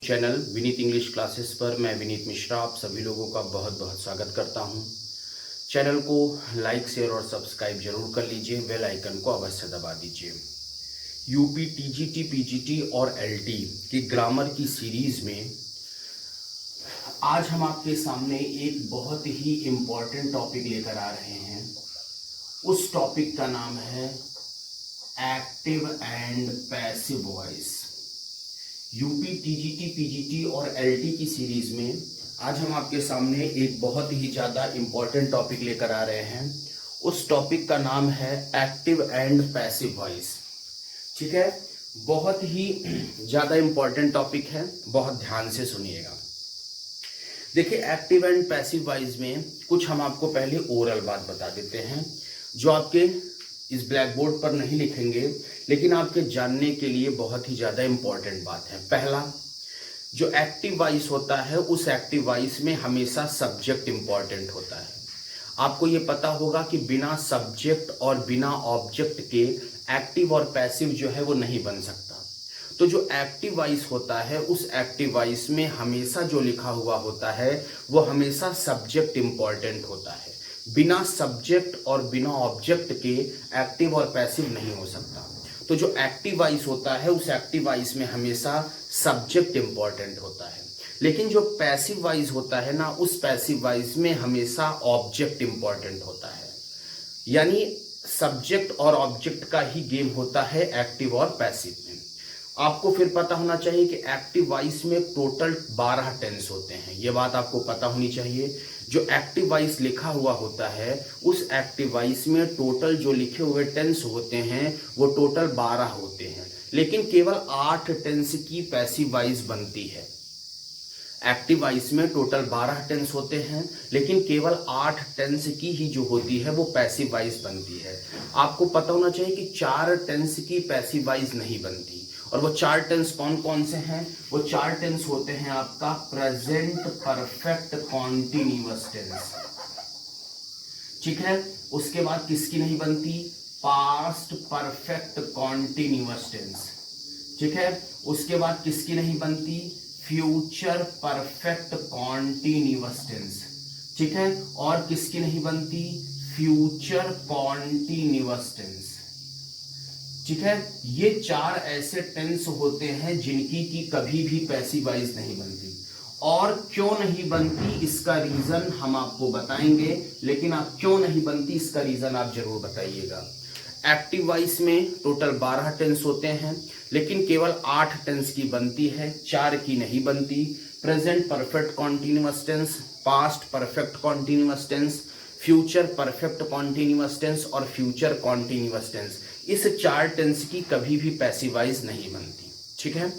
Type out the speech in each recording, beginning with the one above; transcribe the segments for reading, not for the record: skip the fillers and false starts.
Channel Vineet English classes पर मैं विनीत मिश्रा आप सभी लोगों का बहुत बहुत स्वागत करता हूं। चैनल को लाइक शेयर और सब्सक्राइब जरूर कर लीजिए, बेल आइकन को अवश्य दबा दीजिए। यूपी टीजीटी पीजीटी और एलटी की ग्रामर की सीरीज में आज हम आपके सामने एक बहुत ही इम्पॉर्टेंट टॉपिक लेकर आ रहे हैं। उस टॉपिक का नाम है active and passive voice. UP TGT PGT और एलटी की सीरीज में आज हम आपके सामने एक बहुत ही ज़्यादा इम्पॉर्टेंट टॉपिक लेकर आ रहे हैं। उस टॉपिक का नाम है एक्टिव एंड पैसिव वॉइस। ठीक है, बहुत ही ज़्यादा इम्पॉर्टेंट टॉपिक है, बहुत ध्यान से सुनिएगा। देखिए, एक्टिव एंड पैसिव वॉइस में कुछ हम आपको पहले ओरल बात बता देते हैं जो आपके इस ब्लैक बोर्ड पर नहीं लिखेंगे, लेकिन आपके जानने के लिए बहुत ही ज़्यादा इम्पॉर्टेंट बात है। पहला, जो एक्टिव वॉइस होता है उस एक्टिव वॉइस में हमेशा सब्जेक्ट इम्पॉर्टेंट होता है। आपको ये पता होगा कि बिना सब्जेक्ट और बिना ऑब्जेक्ट के एक्टिव और पैसिव जो है वो नहीं बन सकता। तो जो एक्टिव वॉइस होता है उस एक्टिव वॉइस में हमेशा जो लिखा हुआ होता है वो हमेशा सब्जेक्ट इम्पॉर्टेंट होता है। बिना सब्जेक्ट और बिना ऑब्जेक्ट के एक्टिव और पैसिव नहीं हो सकता। तो जो एक्टिव वॉइस होता है उस एक्टिव वॉइस में हमेशा सब्जेक्ट इम्पॉर्टेंट होता है, लेकिन जो पैसिव वॉइस होता है ना, उस पैसिव वॉइस में हमेशा ऑब्जेक्ट इम्पॉर्टेंट होता है। यानी सब्जेक्ट और ऑब्जेक्ट का ही गेम होता है एक्टिव और पैसिव में। आपको फिर पता होना चाहिए कि एक्टिव वॉइस में टोटल 12 टेंस होते हैं, ये बात आपको पता होनी चाहिए। जो एक्टिव वॉइस लिखा हुआ होता है उस एक्टिव वॉइस में टोटल जो लिखे हुए टेंस होते हैं वो टोटल 12 होते हैं, लेकिन केवल 8 टेंस की पैसिव वॉइस बनती है। एक्टिव वॉइस में टोटल 12 टेंस होते हैं, लेकिन केवल 8 टेंस की ही जो होती है वो पैसिव वॉइस बनती है। आपको पता होना चाहिए कि 4 टेंस की पैसिव वॉइस नहीं बनती, और वो 4 टेंस कौन कौन से हैं? वो 4 टेंस होते हैं आपका प्रेजेंट परफेक्ट कॉन्टिन्यूअस टेंस। ठीक है, उसके बाद किसकी नहीं बनती? Past perfect continuous tense. ठीक है, उसके बाद किसकी नहीं बनती? Future perfect continuous tense. ठीक है, और किसकी नहीं बनती? Future continuous tense. ठीक है, ये 4 ऐसे टेंस होते हैं जिनकी की कभी भी पैसिव वॉइस नहीं बनती। और क्यों नहीं बनती इसका रीजन हम आपको बताएंगे, लेकिन आप क्यों नहीं बनती इसका रीजन आप जरूर बताइएगा। एक्टिव वॉइस में टोटल 12 टेंस होते हैं, लेकिन केवल 8 टेंस की बनती है, 4 की नहीं बनती। Present perfect continuous tense, past perfect continuous tense, future perfect continuous tense और फ्यूचर कॉन्टिन्यूअस टेंस। इस 4 टेंस की कभी भी पैसिव वॉइस नहीं बनती। ठीक है,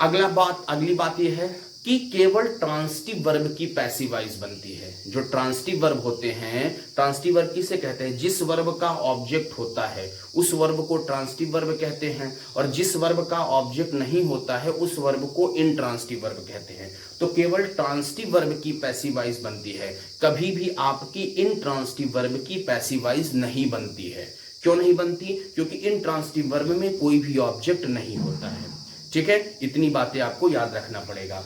अगली बात यह है कि केवल ट्रांसिटिव वर्ब की पैसिव वॉइस बनती है। जो ट्रांसिटिव वर्ब होते हैं, ट्रांसिटिव वर्ब किसे कहते हैं? जिस वर्ब का ऑब्जेक्ट होता है उस वर्ब को ट्रांसिटिव वर्ब कहते हैं, और जिस वर्ब का ऑब्जेक्ट नहीं होता है उस वर्ब को इनट्रांसिटिव वर्ब कहते हैं। तो केवल ट्रांसिटिव वर्ब की पैसिव वॉइस बनती है, कभी भी आपकी इनट्रांसिटिव वर्ब की पैसिव वॉइस नहीं बनती है। क्यों नहीं बनती? क्योंकि इनट्रांसिटिव वर्ब में कोई भी ऑब्जेक्ट नहीं होता है। ठीक है, इतनी बातें आपको याद रखना पड़ेगा।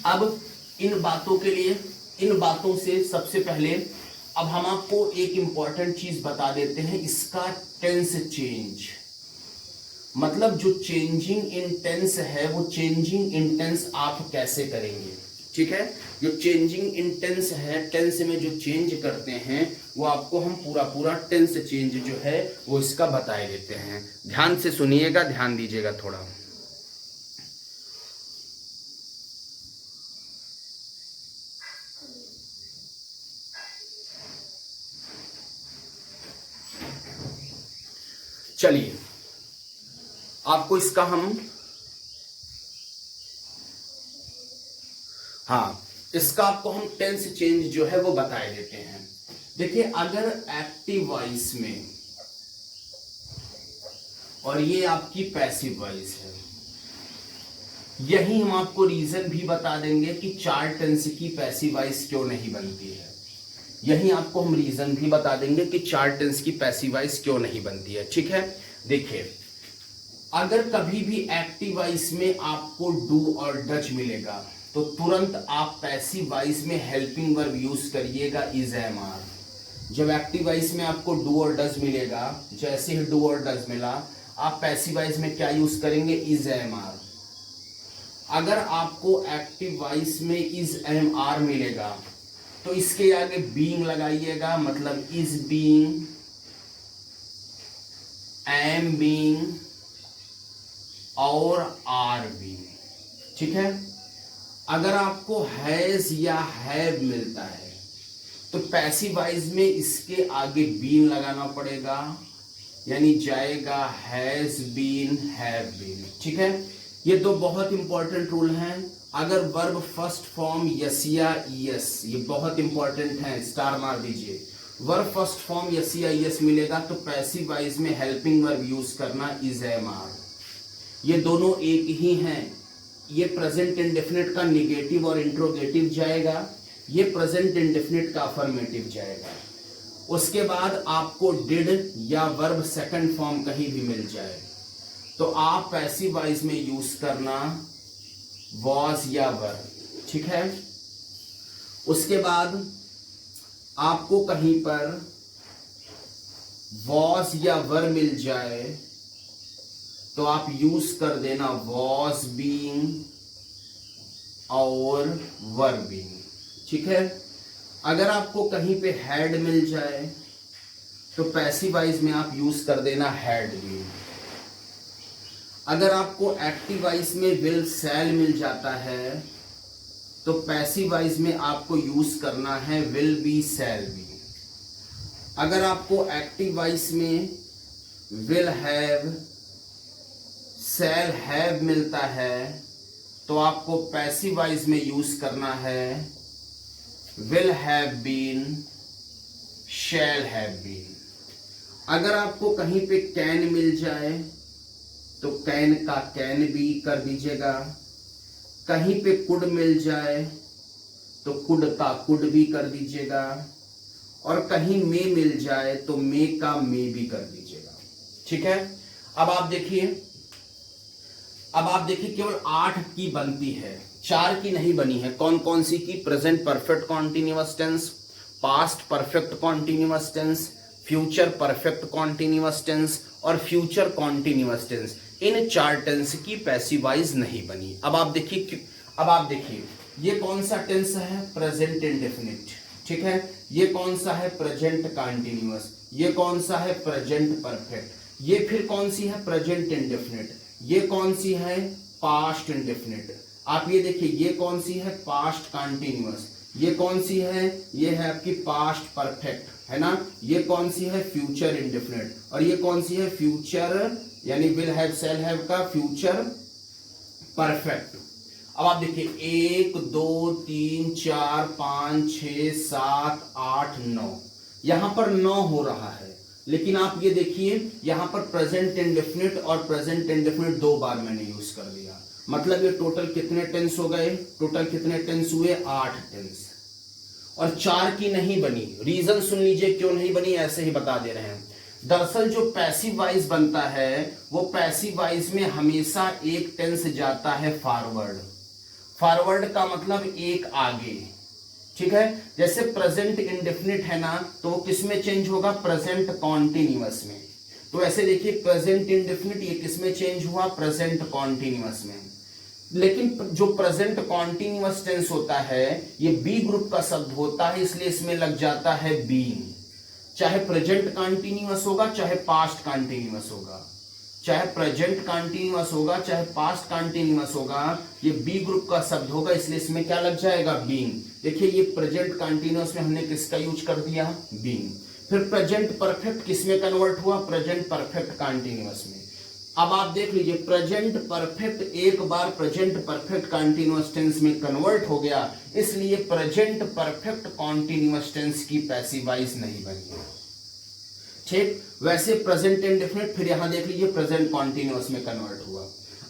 अब इन बातों से सबसे पहले अब हम आपको एक इंपॉर्टेंट चीज बता देते हैं, इसका टेंस चेंज। मतलब जो चेंजिंग इन टेंस है वो चेंजिंग इन टेंस आप कैसे करेंगे। ठीक है, जो चेंजिंग इन टेंस है, टेंस में जो चेंज करते हैं वो आपको हम पूरा टेंस चेंज जो है वो इसका बताए देते हैं। ध्यान से सुनिएगा, ध्यान दीजिएगा थोड़ा। चलिए, आपको इसका आपको हम टेंस चेंज जो है वो बताए देते हैं। देखिए, अगर एक्टिव वॉइस में, और ये आपकी पैसिव वॉइस है, यही हम आपको रीजन भी बता देंगे कि 4 टेंस की पैसिव वॉइस क्यों नहीं बनती है। यही आपको हम रीजन भी बता देंगे कि 4 टेंस की पैसिव वॉइस क्यों नहीं बनती है। ठीक है, देखिए अगर कभी भी एक्टिव वॉइस में आपको डू और डज मिलेगा तो तुरंत आप पैसिव वॉइस में हेल्पिंग वर्ब यूज करिएगा इज एम आर। जब एक्टिव वॉइस में आपको डू और डज मिलेगा, जैसे ही डू और डज मिला, आप पैसिव वॉइस में क्या यूज करेंगे? Is am are. अगर आपको एक्टिव वॉइस में इज एम आर मिलेगा तो इसके आगे बीइंग लगाइएगा, मतलब इज बीइंग, एम बीइंग और आर बीइंग। ठीक है। अगर आपको हैज या हैव मिलता है तो पैसिव वॉइस में इसके आगे बीन लगाना पड़ेगा, यानी जाएगा हैज बीन, हैव बीन। ठीक है। ये दो बहुत इंपॉर्टेंट रूल हैं। अगर वर्ब फर्स्ट फॉर्म यस या यस, ये बहुत इंपॉर्टेंट है, स्टार मार दीजिए। वर्ब फर्स्ट फॉर्म यस या यस मिलेगा तो पैसिव वॉइस में हेल्पिंग वर्ब यूज करना इज एम आर। ये दोनों एक ही हैं। ये प्रेजेंट इंडेफिनिट का निगेटिव और इंट्रोगेटिव जाएगा, ये प्रेजेंट इंडेफिनिट का अफर्मेटिव जाएगा। उसके बाद आपको डिड या वर्ब सेकंड फॉर्म कहीं भी मिल जाए तो आप पैसिव वॉइस में यूज करना वॉज या वर। ठीक है। उसके बाद आपको कहीं पर वॉज या वर मिल जाए तो आप यूज कर देना वॉज बीइंग और वर बीइंग। ठीक है। अगर आपको कहीं पे हैड मिल जाए तो पैसिव वॉइस में आप यूज कर देना हैड बीइंग। अगर आपको एक्टिव वॉइस में विल शैल मिल जाता है तो पैसिव वॉइस में आपको यूज करना है विल बी, शैल बी। अगर आपको एक्टिव वॉइस में विल हैव, शैल हैव मिलता है तो आपको पैसिव वॉइस में यूज करना है will have been, shall have been. अगर आपको कहीं पे कैन मिल जाए तो कैन का कैन बी कर दीजिएगा। कहीं पे कुड मिल जाए तो कुड का कुड भी कर दीजिएगा, और कहीं मे मिल जाए तो मे का मे भी कर दीजिएगा। ठीक है। अब आप देखिए केवल 8 की बनती है, 4 की नहीं बनी है। कौन कौन सी की? Present perfect continuous tense, past perfect continuous tense, future perfect continuous tense और फ्यूचर कॉन्टिन्यूअस टेंस। इन 4 टेंस की पैसिव वॉइस नहीं बनी। अब आप देखिए ये कौन सा टेंस है? Present indefinite. ठीक है। ये कौन सा है? Present continuous. ये कौन सा है? Present perfect. ये फिर कौन सी है? Present indefinite. ये कौन सी है? Past indefinite. आप ये देखिए ये कौन सी है? Past continuous. ये कौन सी है? ये है आपकी पास्ट परफेक्ट, है ना। ये कौन सी है? Future indefinite. और ये कौन सी है? फ्यूचर, यानी विल हैव शैल हैव का फ्यूचर परफेक्ट। अब आप देखिए 1 2 3 4 5 6 7 8 9, यहां पर 9 हो रहा है। लेकिन आप ये देखिए यहां पर प्रेजेंट इंडेफिनिट और प्रेजेंट इंडेफिनिट 2 बार मैंने यूज कर दिया। मतलब ये टोटल कितने टेंस हो गए? टोटल कितने टेंस हुए? 8 टेंस। और 4 की नहीं बनी। रीजन सुन लीजिए क्यों नहीं बनी, ऐसे ही बता दे रहे हैं। दरअसल जो पैसिव वॉइस बनता है वो पैसिव वॉइस में हमेशा एक टेंस जाता है फॉरवर्ड। फॉरवर्ड का मतलब एक आगे। ठीक है। जैसे प्रेजेंट इंडेफिनिट है ना, तो वो किस में चेंज होगा? प्रेजेंट कॉन्टिन्यूअस में। तो ऐसे देखिए प्रेजेंट इंडेफिनिट ये किस में चेंज हुआ? प्रेजेंट कॉन्टिन्यूअस में। लेकिन जो प्रेजेंट कॉन्टिन्यूअस टेंस होता है ये बी ग्रुप का शब्द होता है, इसलिए इसमें लग जाता है बीइंग। चाहे प्रेजेंट कॉन्टिन्यूअस होगा चाहे पास्ट कॉन्टिन्यूअस होगा, चाहे प्रेजेंट कॉन्टिन्यूअस होगा चाहे पास्ट कॉन्टिन्यूअस होगा, ये बी ग्रुप का शब्द होगा, इसलिए इसमें क्या लग जाएगा? बीइंग। देखिए ये प्रेजेंट कॉन्टिन्यूअस में हमने किसका यूज कर दिया? बीइंग। फिर प्रेजेंट परफेक्ट किस में कन्वर्ट हुआ? प्रेजेंट परफेक्ट कॉन्टिन्यूअस में। अब आप देख लीजिए प्रेजेंट परफेक्ट एक बार प्रेजेंट परफेक्ट कॉन्टिन्यूअस टेंस में कन्वर्ट हो गया, इसलिए प्रेजेंट परफेक्ट कॉन्टिन्यूअस टेंस की पैसिव वॉइस नहीं बनी। ठीक। वैसे प्रेजेंट इंडेफिनिट फिर यहां देख लीजिए प्रेजेंट कॉन्टिन्यूअस में कन्वर्ट हुआ।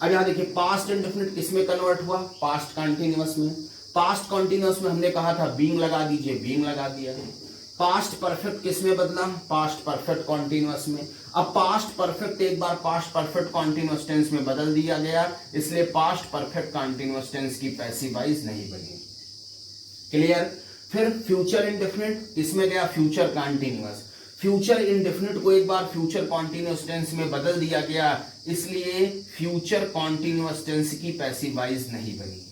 अब यहां देखिए पास्ट इंडेफिनिट किस में कन्वर्ट हुआ? पास्ट कॉन्टिन्यूअस में। पास्ट कॉन्टिन्यूअस में हमने कहा था बीइंग लगा दीजिए, बीइंग लगा दिया। पास्ट परफेक्ट किस में बदला? पास्ट परफेक्ट कॉन्टिन्यूअस में। अब पास्ट परफेक्ट एक बार पास्ट परफेक्ट कॉन्टिन्यूअस टेंस में बदल दिया गया, इसलिए पास्ट परफेक्ट कॉन्टिन्यूअस टेंस की पैसिव वॉइस नहीं बनी। क्लियर? फिर फ्यूचर इंडेफिनिट किसमें गया? Future continuous. फ्यूचर इंडेफिनिट को एक बार फ्यूचर कॉन्टिन्यूअस टेंस में बदल दिया गया, इसलिए फ्यूचर कॉन्टिन्यूअस टेंस की पैसिव वॉइस नहीं बनी।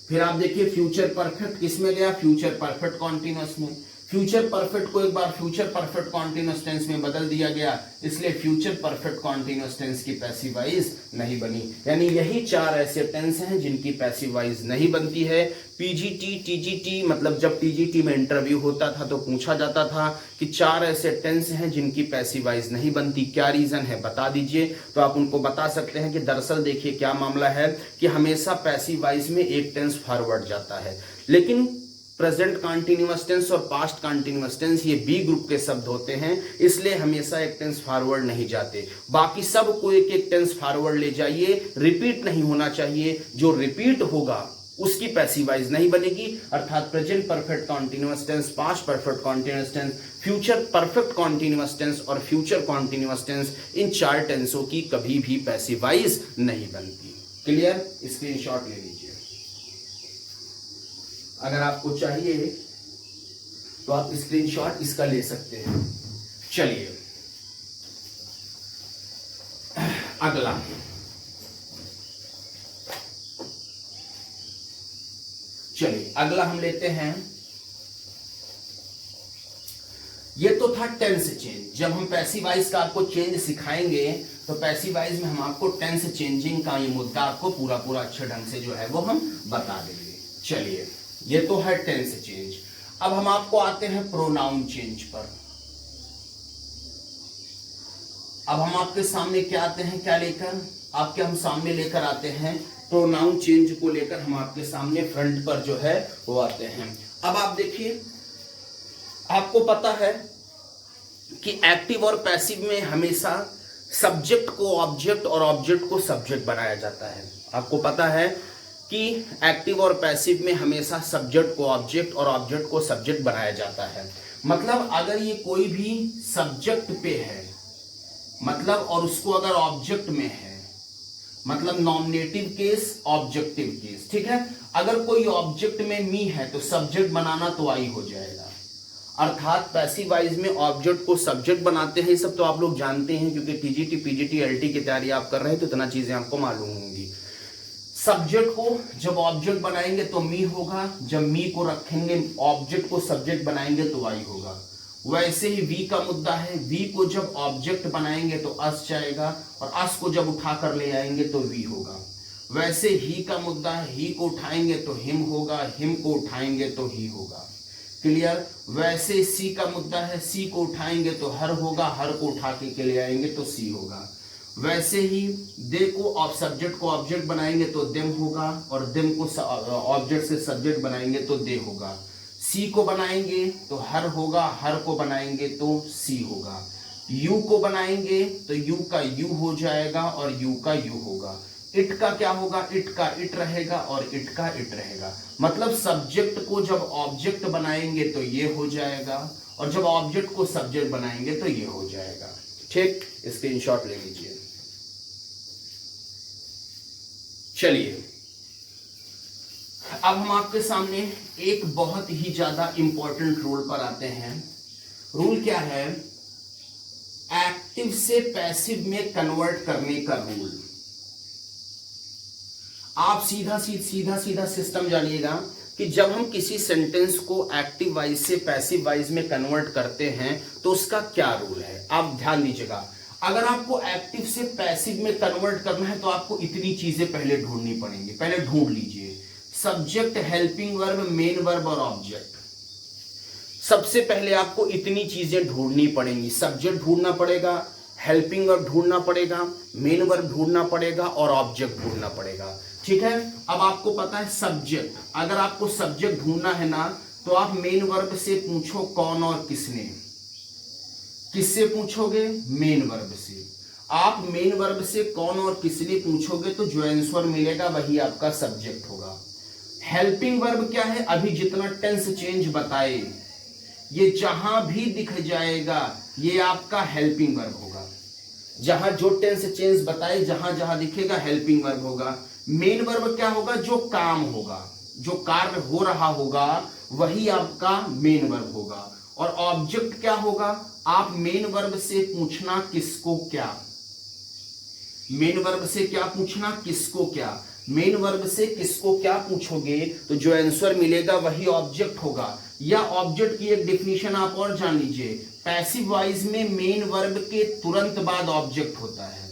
फिर आप देखिए फ्यूचर परफेक्ट किसमें गया? फ्यूचर परफेक्ट कॉन्टिन्यूअस में। फ्यूचर परफेक्ट को एक बार फ्यूचर परफेक्ट कॉन्टिन्यूअस टेंस में बदल दिया गया, इसलिए फ्यूचर परफेक्ट कॉन्टिन्यूअस टेंस की पैसिव वॉइस नहीं बनी। यानी यही चार ऐसे टेंस हैं जिनकी पैसिव वॉइस नहीं बनती है। पीजीटी, टीजीटी, मतलब जब टीजीटी में इंटरव्यू होता था तो पूछा जाता था कि चार ऐसे टेंस हैं जिनकी पैसिव वॉइस नहीं बनती, क्या रीजन है बता दीजिए। तो आप उनको बता सकते हैं कि दरअसल देखिए क्या मामला है कि हमेशा पैसिव वॉइस में एक टेंस फॉरवर्ड जाता है, लेकिन प्रेजेंट कॉन्टिन्यूअस टेंस और पास्ट कॉन्टिन्यूअस टेंस ये बी ग्रुप के शब्द होते हैं, इसलिए हमेशा एक टेंस फॉरवर्ड नहीं जाते। बाकी सब को एक एक टेंस फॉरवर्ड ले जाइए, रिपीट नहीं होना चाहिए। जो रिपीट होगा उसकी पैसिव वॉइस नहीं बनेगी, अर्थात present perfect continuous tense, past perfect continuous tense, future perfect continuous tense और फ्यूचर कॉन्टिन्यूअस टेंस, इन चार टेंसों की कभी भी पैसिव वॉइस नहीं बनती। क्लियर? स्क्रीनशॉट ले लीजिए। अगर आपको चाहिए तो आप स्क्रीनशॉट इसका ले सकते हैं। चलिए अगला, हम लेते हैं, ये तो था टेंस चेंज। जब हम पैसिव वॉइस का आपको चेंज सिखाएंगे तो पैसिव वॉइस में हम आपको टेंस चेंजिंग का ये मुद्दा आपको पूरा अच्छे ढंग से जो है वो हम बता देंगे। चलिए, ये तो है टेंस चेंज। अब हम आपको आते हैं प्रोनाउन चेंज पर। अब हम आपके सामने क्या आते हैं, क्या लेकर आपके हम सामने लेकर आते हैं, प्रोनाउन चेंज को लेकर हम आपके सामने फ्रंट पर जो है वो आते हैं। अब आप देखिए, आपको पता है कि एक्टिव और पैसिव में हमेशा सब्जेक्ट को ऑब्जेक्ट और ऑब्जेक्ट को सब्जेक्ट बनाया जाता है। आपको पता है कि एक्टिव और पैसिव में हमेशा सब्जेक्ट को ऑब्जेक्ट और ऑब्जेक्ट को सब्जेक्ट बनाया जाता है। मतलब अगर ये कोई भी सब्जेक्ट पे है, मतलब और उसको अगर ऑब्जेक्ट में है, मतलब नॉमिनेटिव केस, ऑब्जेक्टिव केस, ठीक है। अगर कोई ऑब्जेक्ट में मी है तो सब्जेक्ट बनाना तो आई हो जाएगा, अर्थात पैसिव वॉइस में ऑब्जेक्ट को सब्जेक्ट बनाते हैं। ये सब तो आप लोग जानते हैं, क्योंकि टीजीटी, पीजीटी, एलटी की तैयारी आप कर रहे हैं तो इतना चीजें आपको मालूम होंगी। सब्जेक्ट को जब ऑब्जेक्ट बनाएंगे तो मी होगा, जब मी को रखेंगे ऑब्जेक्ट को सब्जेक्ट बनाएंगे तो आई होगा। वैसे ही वी का मुद्दा है, वी को जब ऑब्जेक्ट बनाएंगे तो अस जाएगा, और अस को जब उठाकर ले आएंगे तो वी होगा। वैसे ही का मुद्दा है, ही को उठाएंगे तो हिम होगा, हिम को उठाएंगे तो ही होगा। क्लियर? वैसे सी का मुद्दा है, सी को उठाएंगे तो हर होगा, हर को उठा के ले आएंगे तो सी होगा। वैसे ही दे को सब्जेक्ट को ऑब्जेक्ट बनाएंगे तो देम होगा, और देम को ऑब्जेक्ट से सब्जेक्ट बनाएंगे तो दे होगा। सी को बनाएंगे तो हर होगा, हर को बनाएंगे तो सी होगा। यू को बनाएंगे तो यू का यू हो जाएगा और यू का यू होगा। इट का क्या होगा, इट का इट रहेगा और इट का इट रहेगा। मतलब सब्जेक्ट को जब ऑब्जेक्ट बनाएंगे तो ये हो जाएगा, और जब ऑब्जेक्ट को सब्जेक्ट बनाएंगे तो ये हो जाएगा। ठीक, स्क्रीनशॉट ले लीजिए। चलिए, अब हम आपके सामने एक बहुत ही ज्यादा इंपॉर्टेंट रूल पर आते हैं। रूल क्या है? एक्टिव से पैसिव में कन्वर्ट करने का रूल। आप सीधा सिस्टम जानिएगा कि जब हम किसी सेंटेंस को एक्टिव वाइज से पैसिव वाइज में कन्वर्ट करते हैं तो उसका क्या रूल है। आप ध्यान दीजिएगा, अगर आपको एक्टिव से पैसिव में कन्वर्ट करना है तो आपको इतनी चीजें पहले ढूंढनी पड़ेंगी। पहले ढूंढ लीजिए, subject, helping verb, main verb और ऑब्जेक्ट। सबसे पहले आपको इतनी चीजें ढूंढनी पड़ेंगी। सब्जेक्ट ढूंढना पड़ेगा, हेल्पिंग वर्ब ढूंढना पड़ेगा, मेन वर्ब ढूंढना पड़ेगा और ऑब्जेक्ट ढूंढना पड़ेगा। ठीक है, अब आपको पता है सब्जेक्ट, अगर आपको सब्जेक्ट ढूंढना है ना तो आप मेन वर्ब से पूछो कौन और किसने। किससे पूछोगे? मेन वर्ब से। आप मेन वर्ब से कौन और किसने पूछोगे तो जो आंसर मिलेगा वही आपका सब्जेक्ट होगा। हेल्पिंग वर्ब क्या है? अभी जितना टेंस चेंज बताए, ये जहां भी दिख जाएगा ये आपका हेल्पिंग वर्ब होगा। जहां जो टेंस चेंज बताए जहां जहां दिखेगा हेल्पिंग वर्ब होगा। मेन वर्ब क्या होगा? जो काम होगा, जो कार्य हो रहा होगा वही आपका मेन वर्ब होगा। और ऑब्जेक्ट क्या होगा? आप मेन वर्ब से पूछना किसको क्या। मेन वर्ब से क्या पूछना? किसको क्या। मेन वर्ब से किसको क्या पूछोगे तो जो आंसर मिलेगा वही ऑब्जेक्ट होगा। या ऑब्जेक्ट की एक डिफिनीशन आप और जान लीजिए, पैसिव वॉइस में मेन वर्ब के तुरंत बाद ऑब्जेक्ट होता है।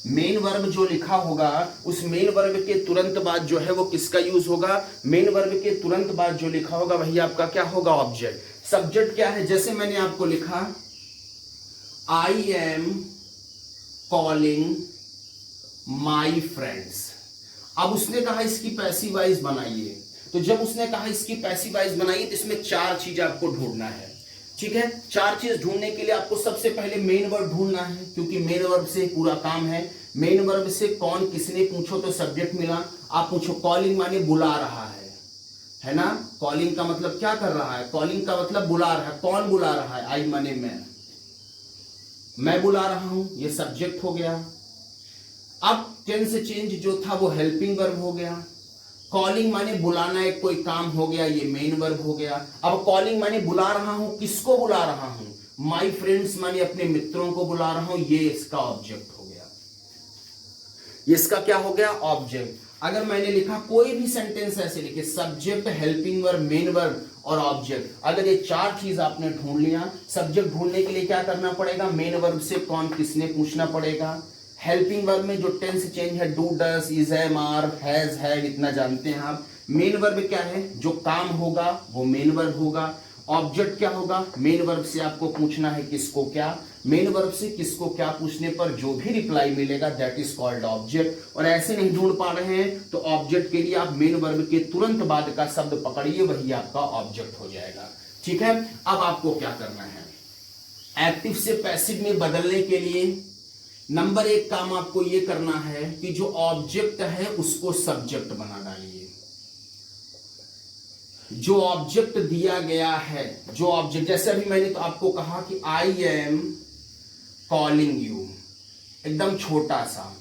मेन वर्ब जो लिखा होगा उस मेन वर्ब के तुरंत बाद जो है वो किसका यूज होगा? मेन वर्ब के तुरंत बाद जो लिखा होगा वही आपका क्या होगा? ऑब्जेक्ट। सब्जेक्ट क्या है? जैसे मैंने आपको लिखा I am calling my friends. अब उसने कहा इसकी पैसिव वॉइस बनाइए, तो जब उसने कहा इसकी पैसिव वॉइस बनाइए तो इसमें चार चीज आपको ढूंढना है। ठीक है, चार चीज ढूंढने के लिए आपको सबसे पहले मेन वर्ब ढूंढना है, क्योंकि मेन वर्ब से पूरा काम है। मेन वर्ब से कौन किसने पूछो तो सब्जेक्ट मिला। आप पूछो कॉलिंग माने बुला रहा है ना। कॉलिंग का मतलब क्या कर रहा है? कॉलिंग का मतलब बुला रहा है। कौन बुला रहा है? आई माने मैं बुला रहा हूं, ये सब्जेक्ट हो गया। अब टेंस चेंज जो था वो हेल्पिंग वर्ब हो गया। कॉलिंग माने बुलाना, एक कोई काम हो गया, ये मेन वर्ब हो गया। अब कॉलिंग माने बुला रहा हूं, किसको बुला रहा हूं? माई फ्रेंड्स माने अपने मित्रों को बुला रहा हूं, ये इसका ऑब्जेक्ट हो गया। ये इसका क्या हो गया? ऑब्जेक्ट। अगर मैंने लिखा कोई भी सेंटेंस ऐसे लिखे, subject, helping verb, main verb और ऑब्जेक्ट, अगर ये चार चीज आपने ढूंढ लिया, सब्जेक्ट ढूंढने के लिए क्या करना पड़ेगा? मेन वर्ब से कौन किसने पूछना पड़ेगा। हेल्पिंग वर्ब में जो टेंस चेंज है do, does, is, am, are, has, had, इतना जानते हैं आप। मेन वर्ब क्या है? जो काम होगा वो मेन वर्ब होगा। ऑब्जेक्ट क्या होगा? मेन वर्ब से आपको पूछना है किसको क्या। मेन वर्ब से किसको क्या पूछने पर जो भी रिप्लाई मिलेगा दैट इज कॉल्ड ऑब्जेक्ट। और ऐसे नहीं ढूंढ पा रहे हैं तो ऑब्जेक्ट के लिए आप मेन वर्ब के तुरंत बाद का शब्द पकड़िए, वही आपका ऑब्जेक्ट हो जाएगा। ठीक है, अब आपको क्या करना है? एक्टिव से पैसिव में बदलने के लिए नंबर एक काम आपको यह करना है कि जो ऑब्जेक्ट है उसको सब्जेक्ट बना डालिए। जो ऑब्जेक्ट दिया गया है, जो ऑब्जेक्ट, जैसे अभी मैंने तो आपको कहा कि आई एम कॉलिंग यू, एकदम छोटा सा।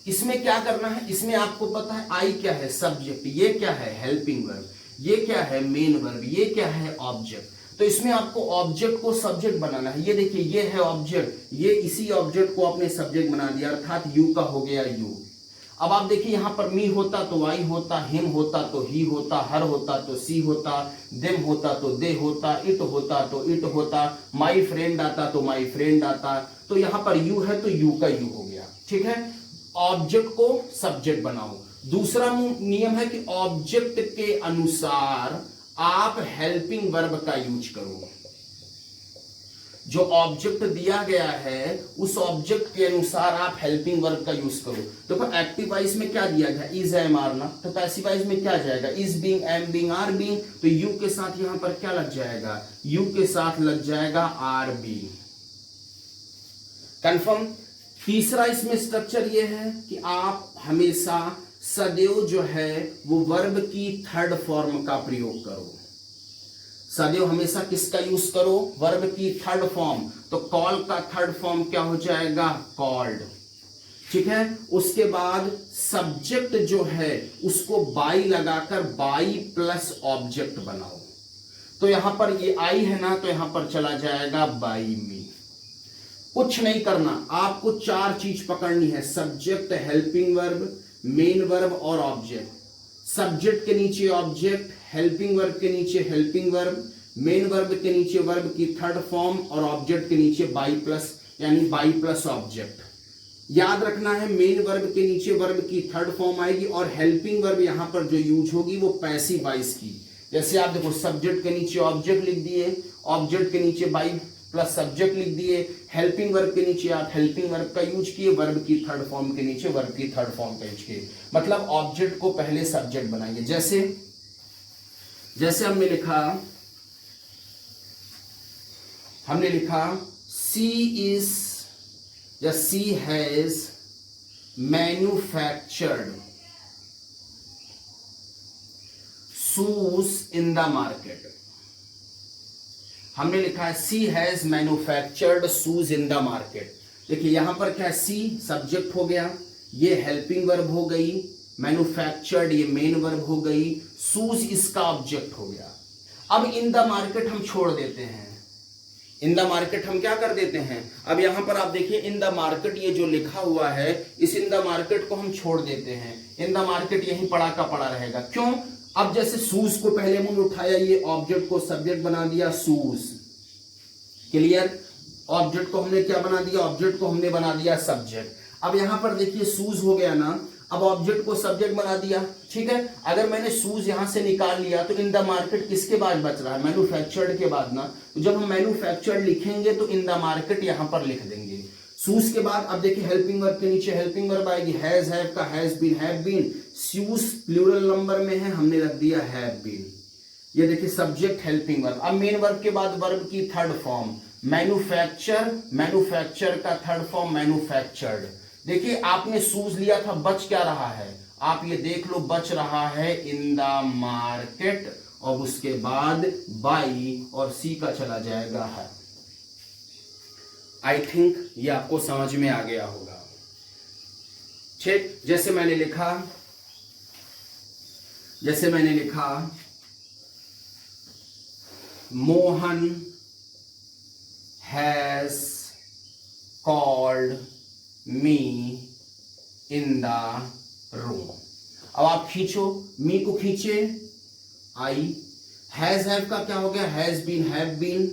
इसमें क्या करना है? इसमें आपको पता है आई क्या है? सब्जेक्ट। ये क्या है? Helping verb. ये क्या है? Main verb. ये क्या है? ऑब्जेक्ट। तो इसमें आपको ऑब्जेक्ट को सब्जेक्ट बनाना है। ये देखिए, ये है ऑब्जेक्ट, ये इसी ऑब्जेक्ट को आपने सब्जेक्ट बना दिया, अर्थात यू का हो गया यू। अब आप देखिए यहां पर मी होता तो वाई होता, हिम होता तो ही होता, हर होता तो सी होता, देम होता तो दे होता, इट होता तो इट होता, माई फ्रेंड आता तो माई फ्रेंड आता। तो यहां पर यू है तो यू का यू हो गया। ठीक है, ऑब्जेक्ट को सब्जेक्ट बनाओ। दूसरा नियम है कि ऑब्जेक्ट के अनुसार आप हेल्पिंग वर्ब का यूज करो। जो ऑब्जेक्ट दिया गया है उस ऑब्जेक्ट के अनुसार आप हेल्पिंग वर्ब का यूज करो। देखो एक्टिव वॉइस में क्या दिया गया? इज, एम, आर ना, तो पैसिव वॉइस में क्या जाएगा? Is being, am being, are being. तो यू के साथ यहां पर क्या लग जाएगा? यू के साथ लग जाएगा आर बीइंग। कंफर्म। तीसरा इसमें स्ट्रक्चर ये है कि आप हमेशा सदैव जो है वो वर्ब की थर्ड फॉर्म का प्रयोग करो। सदैव हमेशा किसका यूज करो? वर्ब की थर्ड फॉर्म। तो कॉल का थर्ड फॉर्म क्या हो जाएगा? कॉल्ड। ठीक है, उसके बाद सब्जेक्ट जो है उसको बाई लगाकर बाई प्लस ऑब्जेक्ट बनाओ। तो यहां पर ये आई है ना, तो यहां पर चला जाएगा बाई मी। कुछ नहीं करना, आपको चार चीज पकड़नी है, subject, helping verb, main verb और ऑब्जेक्ट। सब्जेक्ट के नीचे ऑब्जेक्ट, हेल्पिंग वर्ब के नीचे हेल्पिंग वर्ब, मेन वर्ब के नीचे वर्ब की थर्ड फॉर्म और ऑब्जेक्ट के नीचे बाई प्लस, यानी बाई प्लस ऑब्जेक्ट। याद रखना है मेन वर्ब के नीचे वर्ब की थर्ड फॉर्म आएगी और हेल्पिंग वर्ब यहां पर जो यूज होगी वो पैसिव वॉइस की। जैसे आप देखो सब्जेक्ट के नीचे ऑब्जेक्ट लिख दिए, ऑब्जेक्ट के नीचे बाई प्लस सब्जेक्ट लिख दिए, हेल्पिंग वर्ब के नीचे आप हेल्पिंग वर्ब का यूज किए, वर्ब की थर्ड फॉर्म के नीचे वर्ब की थर्ड फॉर्म का यूज किए। मतलब ऑब्जेक्ट को पहले सब्जेक्ट बनाएंगे। जैसे हमने लिखा सी इज या C has manufactured shoes in the market. हमने लिखा है C has manufactured shoes in the market. देखिए यहां पर क्या है, सी सब्जेक्ट हो गया, ये हेल्पिंग वर्ब हो गई, मैन्युफैक्चर्ड ये मेन वर्ब हो गई, शूज इसका ऑब्जेक्ट हो गया। अब इन द मार्केट हम छोड़ देते हैं, इन द मार्केट हम क्या कर देते हैं, अब यहां पर आप देखिए इन द मार्केट ये जो लिखा हुआ है, इस इन द मार्केट को हम छोड़ देते हैं, इन द मार्केट यहीं पड़ा का पड़ा रहेगा। क्यों? अब जैसे शूज को पहले मुंह उठाया, ये ऑब्जेक्ट को सब्जेक्ट बना दिया शूज, क्लियर। ऑब्जेक्ट को हमने क्या बना दिया, ऑब्जेक्ट को हमने बना दिया सब्जेक्ट। अब यहां पर देखिए शूज हो गया ना, अब ऑब्जेक्ट को सब्जेक्ट बना दिया, ठीक है। अगर मैंने शूज यहां से निकाल लिया तो इन द मार्केट किसके बाद बच रहा है, मैन्युफैक्चर्ड के बाद ना। तो जब हम मैन्युफैक्चर्ड लिखेंगे तो इन द मार्केट यहां पर लिख देंगे शूज के बाद। अब देखिए हेल्पिंग वर्ब के नीचे हेल्पिंग वर्ब आएगी, हैज हैव का has been, shoes plural number में है, हमने रख दिया हैव बीन। ये देखिए सब्जेक्ट हेल्पिंग वर्ब। अब मेन वर्ब के बाद वर्ब की थर्ड फॉर्म मैन्युफैक्चर, मैन्युफैक्चर का थर्ड फॉर्म मैन्युफैक्चर्ड। देखिए आपने शूज लिया था, बच क्या रहा है, आप ये देख लो, बच रहा है इन द मार्केट, और उसके बाद बाई और सी का चला जाएगा है। आई थिंक ये आपको समझ में आ गया होगा, ठीक। जैसे मैंने लिखा Mohan has called me in the room. अब आप खींचो, मी को खींचे, आई, हैज हैव का क्या हो गया, हैज बीन हैव बीन,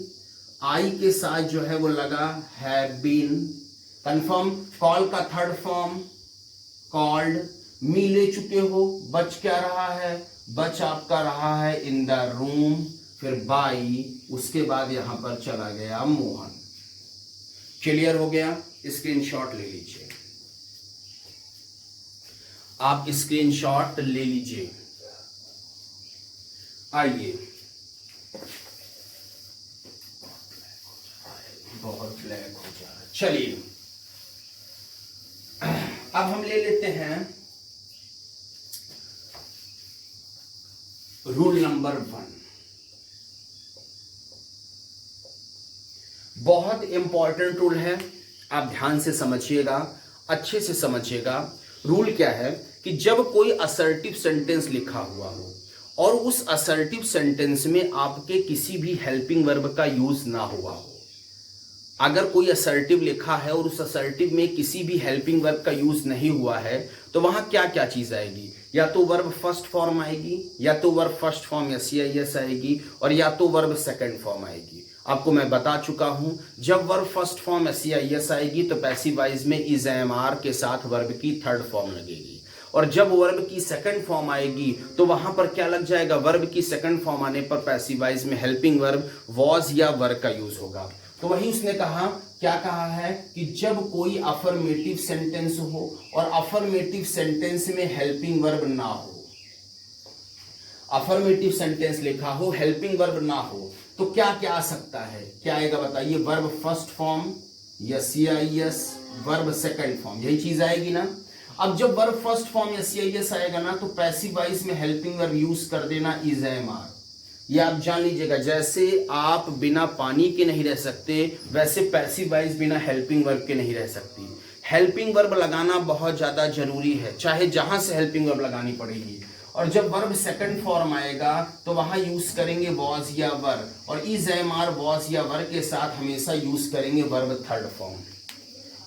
आई के साथ जो है वो लगा हैव बीन, कंफर्म। कॉल का थर्ड फॉर्म कॉल्ड, मी ले चुके हो, बच क्या रहा है, बच आपका रहा है इन द रूम, फिर बाई, उसके बाद यहां पर चला गया मोहन। क्लियर हो गया? स्क्रीनशॉट ले लीजिए, आप स्क्रीनशॉट ले लीजिए। आइए, बहुत ब्लैक हो जा रहा है, चलिए अब हम ले लेते हैं रूल नंबर 1। बहुत इंपॉर्टेंट रूल है, आप ध्यान से समझिएगा, अच्छे से समझिएगा। रूल क्या है कि जब कोई असर्टिव सेंटेंस लिखा हुआ हो और उस असर्टिव सेंटेंस में आपके किसी भी हेल्पिंग वर्ब का यूज ना हुआ हो, अगर कोई असर्टिव लिखा है और उस असर्टिव में किसी भी हेल्पिंग वर्ब का यूज नहीं हुआ है, तो वहां क्या क्या चीज आएगी, या तो वर्ब फर्स्ट फॉर्म आएगी, या तो वर्ब फर्स्ट फॉर्म या CIS आएगी, और या तो वर्ब सेकंड फॉर्म आएगी। आपको मैं बता चुका हूं, जब वर्ब फर्स्ट फॉर्म या CIS आएगी तो पैसिव वॉइस में इज AMR के साथ वर्ब की थर्ड फॉर्म लगेगी, और जब वर्ब की सेकंड फॉर्म आएगी तो वहां पर क्या लग जाएगा, वर्ब की सेकंड फॉर्म आने पर पैसिव वॉइस में हेल्पिंग वर्ब वॉज या वर का यूज होगा। तो वही उसने कहा, क्या कहा है कि जब कोई अफर्मेटिव सेंटेंस हो और अफर्मेटिव सेंटेंस में हेल्पिंग वर्ब ना हो, अफर्मेटिव सेंटेंस लिखा हो, हेल्पिंग वर्ब ना हो, तो क्या क्या आ सकता है, क्या आएगा बताइए, वर्ब फर्स्ट फॉर्म या CIS, वर्ब सेकंड फॉर्म, यही चीज आएगी ना। अब जब वर्ब फर्स्ट फॉर्म या CIS आएगा ना, तो पैसिव वॉइस में हेल्पिंग वर्ब यूज कर देना इज AMR। ये आप जान लीजिएगा, जैसे आप बिना पानी के नहीं रह सकते, वैसे पैसिव वॉइस बिना हेल्पिंग वर्ब के नहीं रह सकती। हेल्पिंग वर्ब लगाना बहुत ज्यादा जरूरी है, चाहे जहां से हेल्पिंग वर्ब लगानी पड़ेगी। और जब वर्ब सेकंड फॉर्म आएगा तो वहां यूज करेंगे वॉज या वर, और इज AMR वॉज या वर के साथ हमेशा यूज करेंगे verb third form.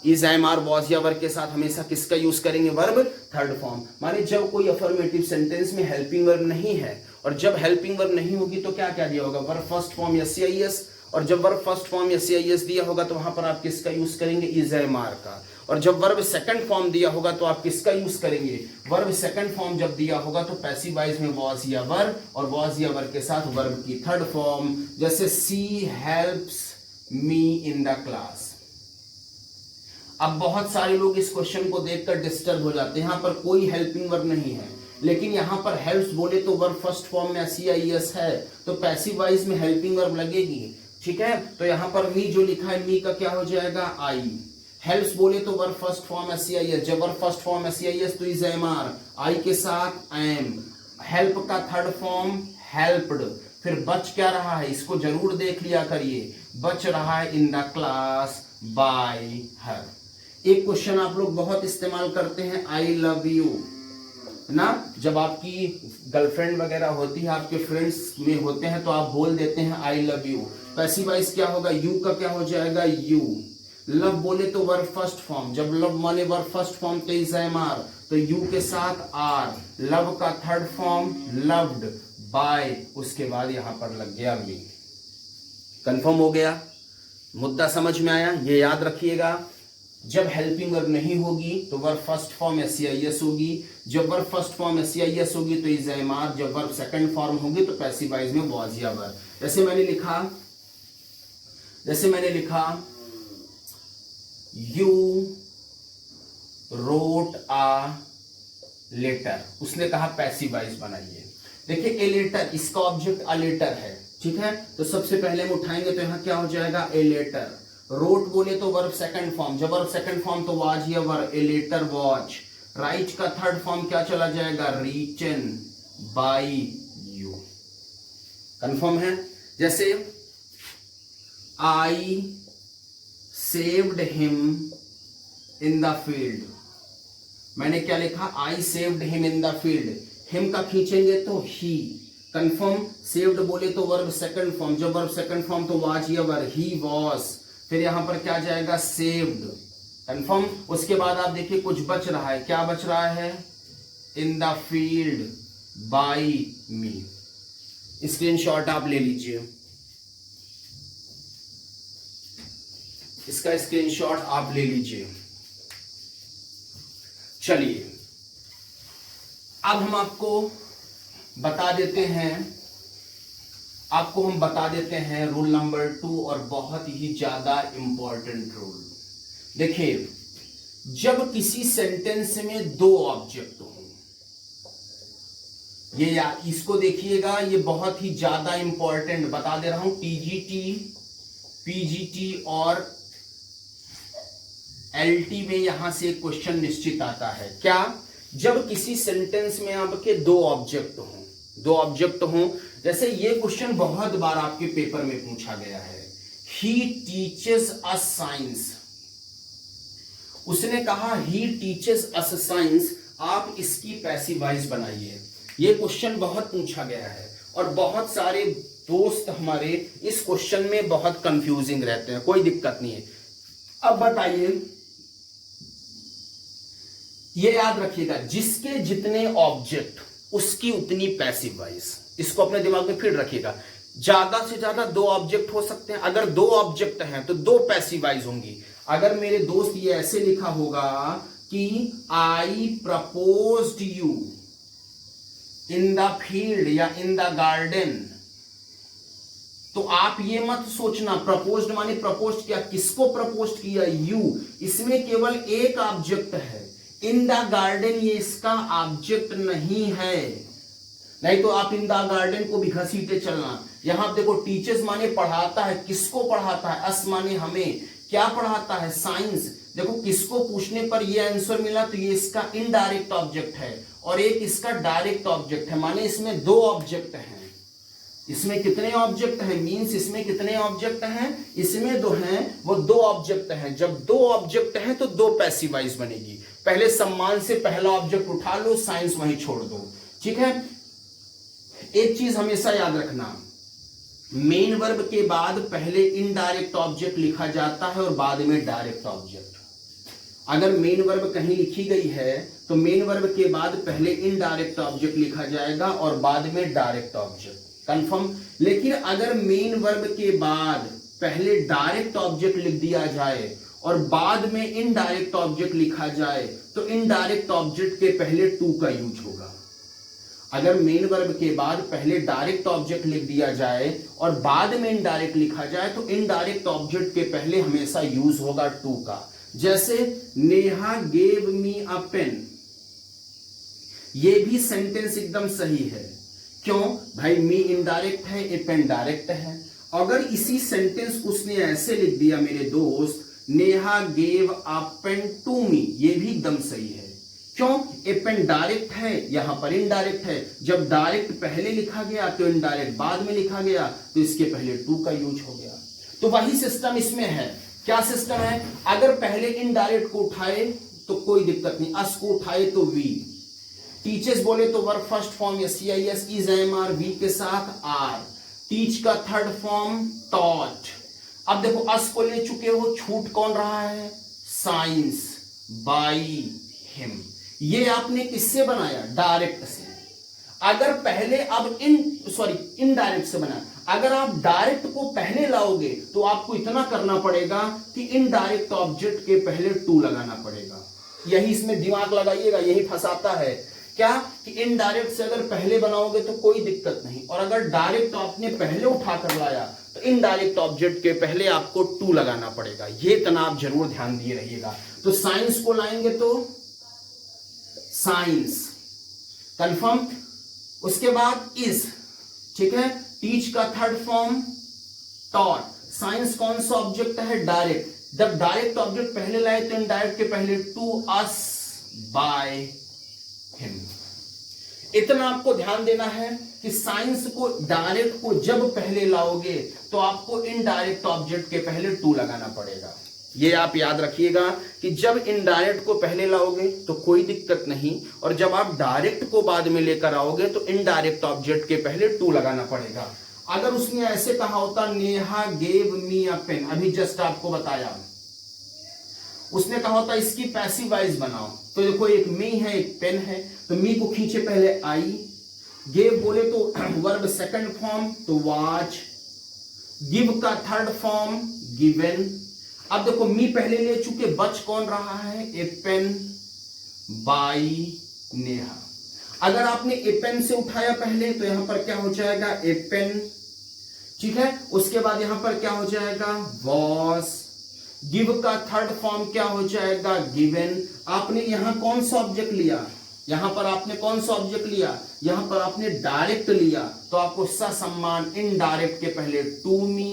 Is AMR was या वर के साथ हमेशा किसका यूज करेंगे, वर्ब थर्ड फॉर्म। माने जब कोई अफर्मेटिव सेंटेंस में हेल्पिंग वर्ब नहीं है, और जब हेल्पिंग वर्ब नहीं होगी तो क्या क्या दिया होगा, वर्ब फर्स्ट फॉर्म या CIS, और जब वर्ब फर्स्ट फॉर्म या CIS दिया होगा तो वहां पर आप किसका यूज करेंगे, इज AMR का। और जब वर्ब सेकंड फॉर्म दिया होगा तो आप किसका यूज करेंगे, वर्ब सेकंड फॉर्म जब दिया होगा तो पैसिव वॉइस में वॉज या वर, और वॉज या वर के साथ वर्ब की थर्ड फॉर्म। जैसे she helps me in the class. अब बहुत सारे लोग इस क्वेश्चन को देखकर डिस्टर्ब हो जाते हैं, यहां पर कोई हेल्पिंग वर्ब नहीं है, लेकिन यहां पर हेल्प्स बोले तो वर्ब फर्स्ट फॉर्म में CIS है, तो पैसिव वॉइस में हेल्पिंग वर्ब लगेगी, ठीक है। तो यहां पर मी जो लिखा है, मी का क्या हो जाएगा, आई। हेल्प्स बोले तो वर्ब फर्स्ट फॉर्म है CIS, जब वर्ब फर्स्ट फॉर्म है CIS तो इज AMR, आई के साथ एम, हेल्प का थर्ड फॉर्म हेल्प्ड, फिर बच क्या रहा है, इसको जरूर देख लिया करिए, बच रहा है इन द क्लास बाय हर। एक क्वेश्चन आप लोग बहुत इस्तेमाल करते हैं, आई लव यू ना, जब आपकी गर्लफ्रेंड वगैरह होती है, आपके फ्रेंड्स में होते हैं तो आप बोल देते हैं I love you. Passive voice क्या होगा, यू का क्या हो जाएगा यू। लव बोले तो वर्ब फर्स्ट फॉर्म, जब लव माने वर्ब फर्स्ट फॉर्म तो इज एम आर, तो यू के साथ आर। लव का थर्ड फॉर्म लव्ड, बाय, उसके बाद यहां पर लग गया मी। कंफर्म हो गया, मुद्दा समझ में आया, ये याद रखिएगा। जब हेल्पिंग वर्ब नहीं होगी तो वर्ब फर्स्ट फॉर्म एस होगी, जब वर्ब फर्स्ट फॉर्म एस होगी तो इज एम आर, जब वर्ब सेकंड फॉर्म होगी तो पैसिव वॉइस में वाज या वर। जैसे मैंने लिखा यू रोट आ लेटर, उसने कहा पैसिव वॉइस बनाइए। देखिए ए लेटर, इसका ऑब्जेक्ट अ लेटर है, ठीक है, तो सबसे पहले हम उठाएंगे तो यहां क्या हो जाएगा ए लेटर। रोट बोले तो वर्ब सेकंड फॉर्म, जब वर्ब सेकंड फॉर्म तो वाज या वर, ए लेटर वॉच। राइट का थर्ड फॉर्म क्या चला जाएगा रीचन बाय यू। कंफर्म है। जैसे I saved him in the field, मैंने क्या लिखा I saved him in the field, him का खींचेंगे तो ही। कंफर्म, सेव्ड बोले तो वर्ब सेकंड फॉर्म, जब वर्ब सेकंड फॉर्म तो वाज या वर, ही वॉज, फिर यहां पर क्या जाएगा सेव्ड। कंफर्म। उसके बाद आप देखिए कुछ बच रहा है, क्या बच रहा है in the field by me. Screenshot आप ले लीजिए, इसका स्क्रीनशॉट आप ले लीजिए। चलिए अब हम आपको बता देते हैं रूल नंबर 2, और बहुत ही ज्यादा इंपॉर्टेंट रूल। देखिए जब किसी सेंटेंस में दो ऑब्जेक्ट हो, ये इसको देखिएगा, ये बहुत ही ज्यादा इंपॉर्टेंट बता दे रहा हूं। टीजीटी, पीजीटी और एलटी में यहां से एक क्वेश्चन निश्चित आता है। क्या, जब किसी सेंटेंस में आपके दो ऑब्जेक्ट हों, जैसे ये क्वेश्चन बहुत बार आपके पेपर में पूछा गया है। ही टीचेस अस साइंस, उसने कहा ही टीचेस अस साइंस, आप इसकी पैसिव वॉइस बनाइए। ये क्वेश्चन बहुत पूछा गया है और बहुत सारे दोस्त हमारे इस क्वेश्चन में बहुत कंफ्यूजिंग रहते हैं, कोई दिक्कत नहीं है। अब बताइए, ये याद रखिएगा, जिसके जितने ऑब्जेक्ट उसकी उतनी पैसिव वॉइस, इसको अपने दिमाग में फिट रखिएगा। ज्यादा से ज्यादा दो ऑब्जेक्ट हो सकते हैं, अगर दो ऑब्जेक्ट हैं तो दो पैसिव वॉइस होंगी। अगर मेरे दोस्त ये ऐसे लिखा होगा कि I proposed you in the field या इन द गार्डन, तो आप ये मत सोचना प्रपोज्ड माने प्रपोज्ड किया, किसको प्रपोज्ड किया, यू, इसमें केवल एक ऑब्जेक्ट है। इन द गार्डन ये इसका ऑब्जेक्ट नहीं है, नहीं तो आप इन द गार्डन को भी घसीटे चलना। यहां देखो टीचर्स माने पढ़ाता है, किसको पढ़ाता है, अस माने हमें, क्या पढ़ाता है, साइंस। देखो किसको पूछने पर ये आंसर मिला, तो ये इसका इनडायरेक्ट ऑब्जेक्ट है और एक इसका डायरेक्ट ऑब्जेक्ट है, माने इसमें दो ऑब्जेक्ट हैं। इसमें कितने ऑब्जेक्ट हैं, मींस इसमें कितने ऑब्जेक्ट हैं, इसमें दो हैं, वो दो ऑब्जेक्ट हैं। जब दो ऑब्जेक्ट हैं तो दो पैसिव वॉइस बनेगी। पहले सम्मान से पहला ऑब्जेक्ट उठा लो, साइंस वहीं छोड़ दो, ठीक है। एक चीज हमेशा याद रखना, मेन वर्ब के बाद पहले इनडायरेक्ट ऑब्जेक्ट लिखा जाता है और बाद में डायरेक्ट ऑब्जेक्ट। अगर मेन वर्ब कहीं लिखी गई है तो मेन वर्ब के बाद पहले इनडायरेक्ट ऑब्जेक्ट लिखा जाएगा और बाद में डायरेक्ट ऑब्जेक्ट। कंफर्म। लेकिन अगर मेन वर्ब के बाद पहले डायरेक्ट ऑब्जेक्ट लिख दिया जाए और बाद में इनडायरेक्ट ऑब्जेक्ट लिखा जाए तो इनडायरेक्ट ऑब्जेक्ट के पहले टू का यूज होगा। अगर मेन वर्ब के बाद पहले डायरेक्ट ऑब्जेक्ट लिख दिया जाए और बाद में इनडायरेक्ट लिखा जाए तो इनडायरेक्ट ऑब्जेक्ट के पहले हमेशा यूज होगा टू का। जैसे नेहा गेव मी अ पेन, ये भी सेंटेंस एकदम सही है। क्यों भाई, मी इनडायरेक्ट है, ए पेन डायरेक्ट है। अगर इसी सेंटेंस को उसने ऐसे लिख दिया मेरे दोस्त, Neha gave a pen to me, ये भी एकदम सही है। क्यों? ए पेन डायरेक्ट है, यहां पर इनडायरेक्ट है। जब डायरेक्ट पहले लिखा गया तो इनडायरेक्ट बाद में लिखा गया, तो इसके पहले टू का यूज हो गया। तो वही सिस्टम इसमें है। क्या सिस्टम है? अगर पहले इनडायरेक्ट को उठाए तो कोई दिक्कत नहीं, अस को उठाए तो वी, टीचर्स बोले तो verb first form SCIS, is am are, we के साथ आर, टीच का थर्ड फॉर्म टॉट। अब देखो अस को ले चुके हो, छूट कौन रहा है? Science, by him. ये आपने किससे बनाया? डायरेक्ट से। अगर पहले अब इनडायरेक्ट से बना, अगर आप डायरेक्ट को पहले लाओगे तो आपको इतना करना पड़ेगा कि इनडायरेक्ट ऑब्जेक्ट के पहले टू लगाना पड़ेगा। यही इसमें दिमाग लगाइएगा, यही फंसाता है। क्या कि इनडायरेक्ट से अगर पहले बनाओगे तो कोई दिक्कत नहीं, और अगर डायरेक्ट आपने पहले उठा कर लाया तो इनडायरेक्ट ऑब्जेक्ट के पहले आपको टू लगाना पड़ेगा। ये इतना आप जरूर ध्यान दिए रहिएगा। तो साइंस को लाएंगे तो साइंस, कंफर्म। उसके बाद इज, ठीक है। टीच का थर्ड फॉर्म टॉट। साइंस कौन सा ऑब्जेक्ट है? डायरेक्ट। जब डायरेक्ट ऑब्जेक्ट पहले लाए तो इनडायरेक्ट के पहले टू, अस, बाय, हिम। इतना आपको ध्यान देना है कि साइंस को डायरेक्ट को जब पहले लाओगे तो आपको इनडायरेक्ट ऑब्जेक्ट के पहले टू लगाना पड़ेगा। ये आप याद रखिएगा कि जब इनडायरेक्ट को पहले लाओगे तो कोई दिक्कत नहीं, और जब आप डायरेक्ट को बाद में लेकर आओगे तो इनडायरेक्ट ऑब्जेक्ट के पहले टू लगाना पड़ेगा। अगर उसने ऐसे कहा होता नेहा गेव मी अ पेन, अभी जस्ट आपको बताया, उसने कहा होता इसकी पैसिव वॉइस बनाओ, तो देखो एक मी है एक पेन है, तो मी को खींचे पहले आई, गेव बोले तो वर्ब सेकंड फॉर्म तो वॉच, गिव का थर्ड फॉर्म गिवन। अब देखो मी पहले ले चुके, बच कौन रहा है? ए पेन, बाई, नेहा। अगर आपने ए पेन से उठाया पहले तो यहां पर क्या हो जाएगा? ए पेन, ठीक है। उसके बाद यहां पर क्या हो जाएगा? वॉस। गिव का थर्ड फॉर्म क्या हो जाएगा? गिवन। आपने यहां कौन सा ऑब्जेक्ट लिया? यहां पर आपने कौन सा ऑब्जेक्ट लिया? यहां पर आपने डायरेक्ट लिया, तो आपको ससम्मान इनडायरेक्ट के पहले टू मी,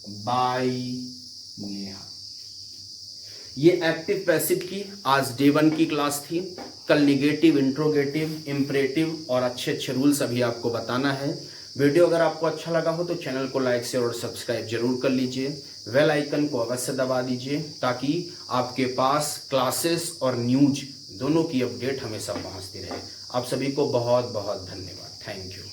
बाई, नेहा। ये एक्टिव पैसिव की आज डे 1 की क्लास थी। कल निगेटिव, इंट्रोगेटिव, इंपरेटिव और अच्छे अच्छे रूल्स अभी आपको बताना है। वीडियो अगर आपको अच्छा लगा हो तो चैनल को लाइक शेयर और सब्सक्राइब जरूर कर लीजिए। बेल आइकन को अवश्य दबा दीजिए ताकि आपके पास क्लासेस और न्यूज दोनों की अपडेट हमेशा पहुंचती रहे। आप सभी को बहुत बहुत धन्यवाद। Thank you.